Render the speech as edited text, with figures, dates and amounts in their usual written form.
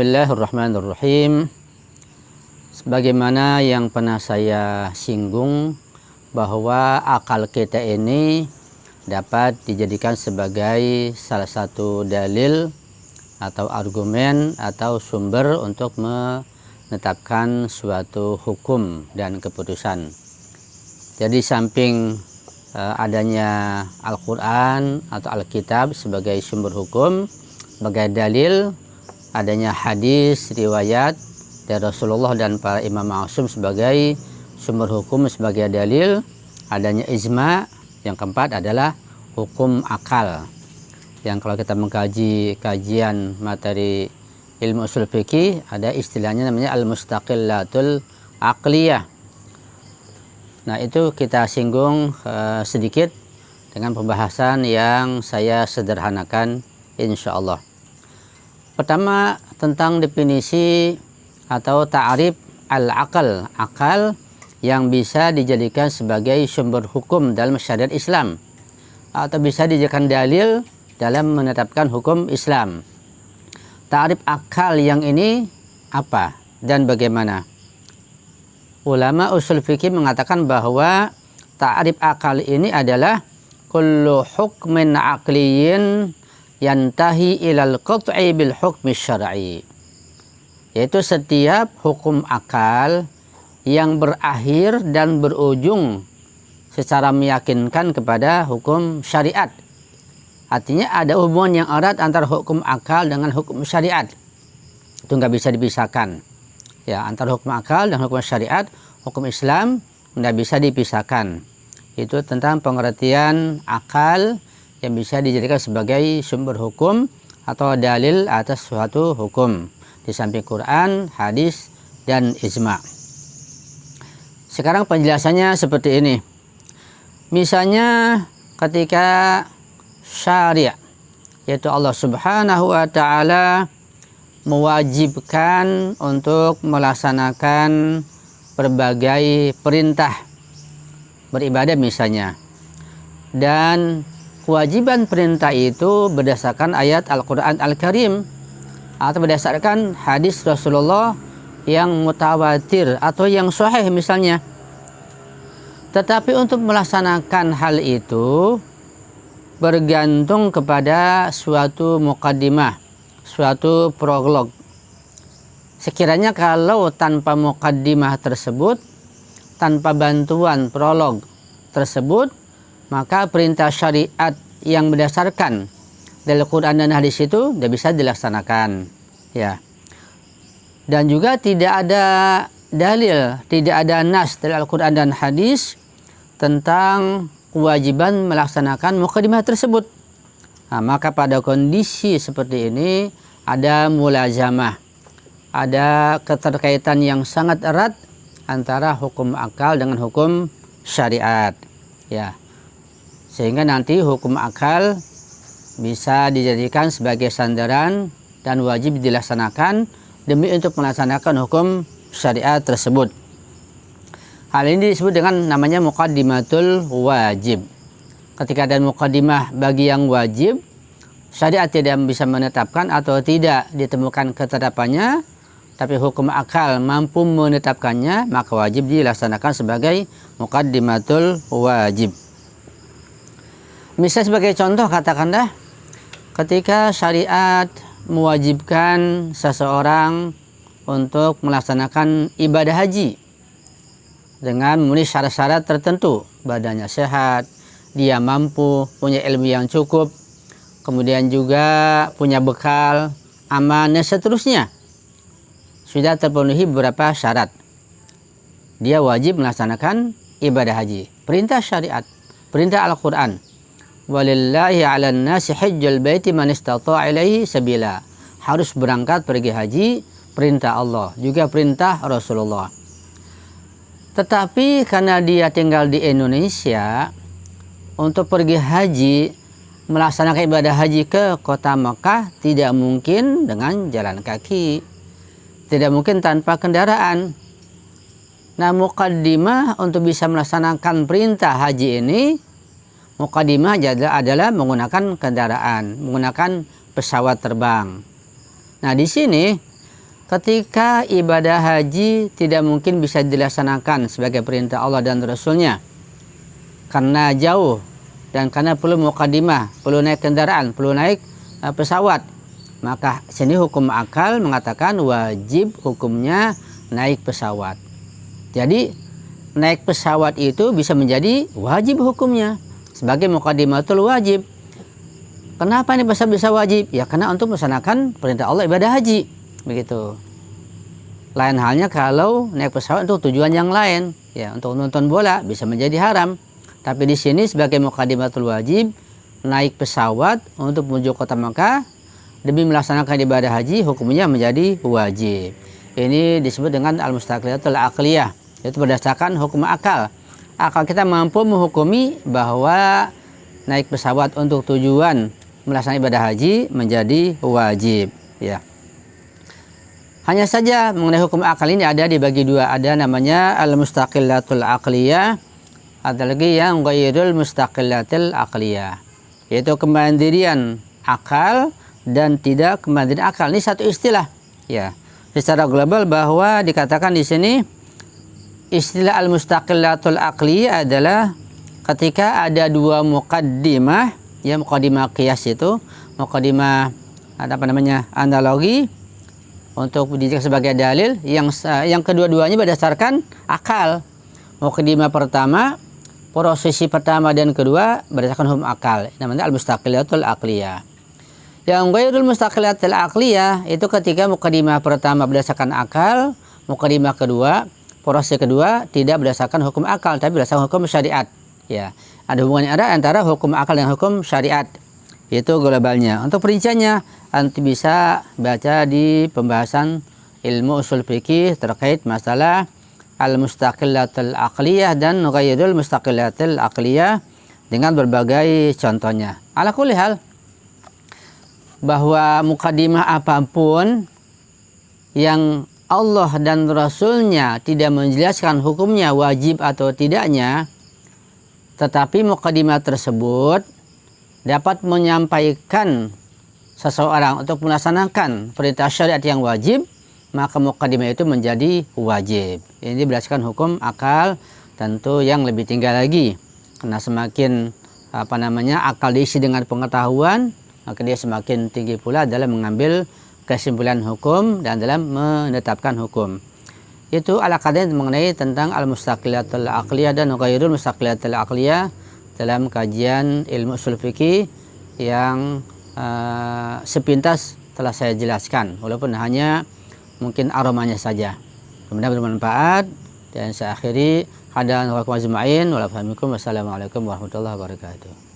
Bismillahirrahmanirrahim. Sebagaimana yang pernah saya singgung, bahwa akal kita ini dapat dijadikan sebagai salah satu dalil atau argumen atau sumber untuk menetapkan suatu hukum dan keputusan. Jadi samping adanya Al-Quran atau Alkitab sebagai sumber hukum, sebagai dalil, adanya hadis, riwayat dari Rasulullah dan para imam ma'asum sebagai sumber hukum, sebagai dalil, adanya ijma. Yang keempat adalah hukum akal, yang kalau kita mengkaji kajian materi ilmu usul fikih, ada istilahnya namanya al-mustaqillatul aqliyah. Nah, itu kita singgung sedikit dengan pembahasan yang saya sederhanakan insya Allah. Pertama, tentang definisi atau ta'rif al-aqal, akal yang bisa dijadikan sebagai sumber hukum dalam syariat Islam atau bisa dijadikan dalil dalam menetapkan hukum Islam. Ta'rif akal yang ini apa dan bagaimana? Ulama usul fikih mengatakan bahwa ta'rif akal ini adalah kullu hukmin aqliyin yantahi ilal qat'i bil hukmi syar'i, yaitu setiap hukum akal yang berakhir dan berujung secara meyakinkan kepada hukum syariat. Artinya ada hubungan yang erat antara hukum akal dengan hukum syariat, itu nggak bisa dipisahkan ya, antara hukum akal dan hukum syariat, hukum Islam nggak bisa dipisahkan. Itu tentang pengertian akal yang bisa dijadikan sebagai sumber hukum atau dalil atas suatu hukum di samping Quran, hadis, dan ijma. Sekarang penjelasannya seperti ini. Misalnya ketika syariat, yaitu Allah Subhanahu wa Ta'ala mewajibkan untuk melaksanakan berbagai perintah beribadah misalnya, dan kewajiban perintah itu berdasarkan ayat Al-Quran Al-Karim atau berdasarkan hadis Rasulullah yang mutawatir atau yang sahih misalnya. Tetapi untuk melaksanakan hal itu bergantung kepada suatu muqaddimah, suatu prolog. Sekiranya kalau tanpa muqaddimah tersebut, tanpa bantuan prolog tersebut, maka perintah syariat yang berdasarkan dari Quran dan hadis itu tidak bisa dilaksanakan ya. Dan juga tidak ada dalil, tidak ada nas dari Al-Quran dan hadis tentang kewajiban melaksanakan muqaddimah tersebut. Nah, maka pada kondisi seperti ini ada mulazamah, ada keterkaitan yang sangat erat antara hukum akal dengan hukum syariat ya. Sehingga nanti hukum akal bisa dijadikan sebagai sandaran dan wajib dilaksanakan demi untuk melaksanakan hukum syariat tersebut. Hal ini disebut dengan namanya muqaddimatul wajib. Ketika ada muqaddimah bagi yang wajib, syariat tidak bisa menetapkan atau tidak ditemukan ketetapannya, tapi hukum akal mampu menetapkannya, maka wajib dilaksanakan sebagai muqaddimatul wajib. Misal sebagai contoh, katakanlah ketika syariat mewajibkan seseorang untuk melaksanakan ibadah haji dengan memenuhi syarat-syarat tertentu, badannya sehat, dia mampu, punya ilmu yang cukup, kemudian juga punya bekal, aman, dan seterusnya. Sudah terpenuhi beberapa syarat, dia wajib melaksanakan ibadah haji. Perintah syariat, perintah Al-Quran, walillahi 'alan nasi hajjal baiti man istata'a ilaihi sabila. Harus berangkat pergi haji, perintah Allah, juga perintah Rasulullah. Tetapi karena dia tinggal di Indonesia, untuk pergi haji, melaksanakan ibadah haji ke kota Mekah tidak mungkin dengan jalan kaki, tidak mungkin tanpa kendaraan. Nah, muqaddimah untuk bisa melaksanakan perintah haji ini, muqaddimah adalah menggunakan kendaraan, menggunakan pesawat terbang. Nah, di sini ketika ibadah haji tidak mungkin bisa dilaksanakan sebagai perintah Allah dan Rasulnya karena jauh dan karena perlu muqaddimah, perlu naik kendaraan, perlu naik pesawat, maka sini hukum akal mengatakan wajib hukumnya naik pesawat. Jadi naik pesawat itu bisa menjadi wajib hukumnya sebagai muqaddimatul wajib. Kenapa ini bisa wajib? Ya karena untuk melaksanakan perintah Allah ibadah haji, begitu. Lain halnya kalau naik pesawat untuk tujuan yang lain, ya untuk nonton bola bisa menjadi haram. Tapi di sini sebagai muqaddimatul wajib naik pesawat untuk menuju kota Makkah demi melaksanakan ibadah haji hukumnya menjadi wajib. Ini disebut dengan al-mustaqillatul aqliyah, yaitu berdasarkan hukum akal. Akal kita mampu menghukumi bahwa naik pesawat untuk tujuan melaksanakan ibadah haji menjadi wajib, ya. Hanya saja mengenai hukum akal ini ada dibagi dua, ada namanya al-mustaqillatul aqliyah, ada lagi yang ghairul mustaqillatil aqliyah, yaitu kemandirian akal dan tidak kemandirian akal. Ini satu istilah, ya. Secara global bahwa dikatakan di sini istilah al-mustaqillatul aqliyah adalah ketika ada dua muqaddimah, ya muqaddimah qiyas itu, muqaddimah apa namanya analogi untuk dijadikan sebagai dalil yang kedua-duanya berdasarkan akal. Muqaddimah pertama, posisi pertama dan kedua berdasarkan hukum akal, namanya al-mustaqillatul aqliyah. Yang ghairul mustaqillatul aqliyah itu ketika muqaddimah pertama berdasarkan akal, muqaddimah kedua, posisi kedua tidak berdasarkan hukum akal tapi berdasarkan hukum syariat, ya. Ada hubungannya antara hukum akal dan hukum syariat, itu globalnya. Untuk perinciannya nanti bisa baca di pembahasan ilmu usul fikih terkait masalah al-mustaqillatul aqliyah dan ghairul mustaqillatul aqliyah dengan berbagai contohnya. Ala kulli hal, bahwa muqaddimah apapun yang Allah dan Rasulnya tidak menjelaskan hukumnya wajib atau tidaknya, tetapi muqaddimah tersebut dapat menyampaikan seseorang untuk melaksanakan perintah syariat yang wajib, maka muqaddimah itu menjadi wajib. Ini berdasarkan hukum akal tentu yang lebih tinggi lagi, karena semakin akal diisi dengan pengetahuan, maka dia semakin tinggi pula dalam mengambil kesimpulan hukum dan dalam menetapkan hukum. Itu ala kadarnya mengenai tentang al-mustaqillatul aqliyah dan ghairul mustaqillatul aqliyah dalam kajian ilmu usul fikih yang sepintas telah saya jelaskan, walaupun hanya mungkin aromanya saja. Kemudian bermanfaat, dan saya akhiri. Hadan wa ajma'in. Wassalamualaikum warahmatullahi wabarakatuh.